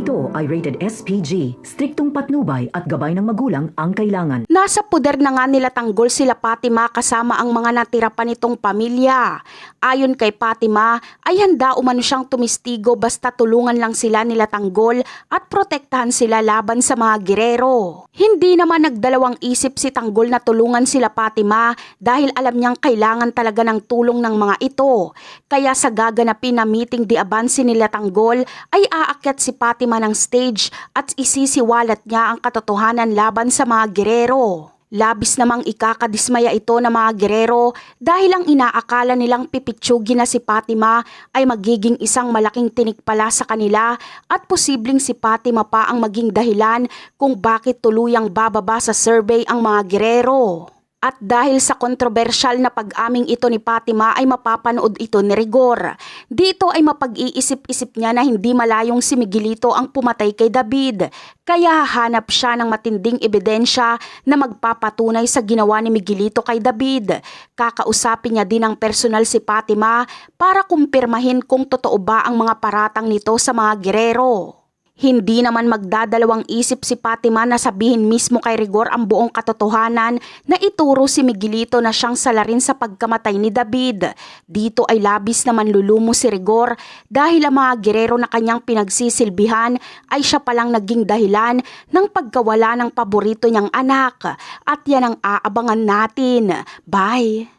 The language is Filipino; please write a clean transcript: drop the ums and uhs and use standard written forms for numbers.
ito ay rated SPG. Striktong patnubay at gabay ng magulang ang kailangan. Nasa puder na nga nila Tanggol sila Fatima kasama ang mga natira pa nitong pamilya. Ayon kay Fatima ay handa umano siyang tumistigo basta tulungan lang sila nila Tanggol at protektahan sila laban sa mga gerero. Hindi naman nagdalawang isip si Tanggol na tulungan sila Fatima dahil alam niyang kailangan talaga ng tulong ng mga ito. Kaya sa gaganapin na meeting di abansi nila Tanggol ay aakyat si Fatima ng stage at isisiwalat niya ang katotohanan laban sa mga gerero. Labis namang ikakadismaya ito ng mga gerero dahil ang inaakala nilang pipitsugin na si Fatima ay magiging isang malaking tinik pala sa kanila at posibleng si Fatima pa ang maging dahilan kung bakit tuluyang bababa sa survey ang mga gerero. At dahil sa kontrobersyal na pag-aming ito ni Fatima ay mapapanood ito ni Rigor. Dito ay mapag-iisip-isip niya na hindi malayong si Miguelito ang pumatay kay David. Kaya hahanap siya ng matinding ebidensya na magpapatunay sa ginawa ni Miguelito kay David. Kakausapin niya din ng personal si Fatima para kumpirmahin kung totoo ba ang mga paratang nito sa mga gerero. Hindi naman magdadalawang isip si Fatima na sabihin mismo kay Rigor ang buong katotohanan na ituro si Miguelito na siyang salarin sa pagkamatay ni David. Dito ay labis naman lulumo si Rigor dahil ang mga gerero na kanyang pinagsisilbihan ay siya palang naging dahilan ng pagkawala ng paborito niyang anak. At yan ang aabangan natin. Bye!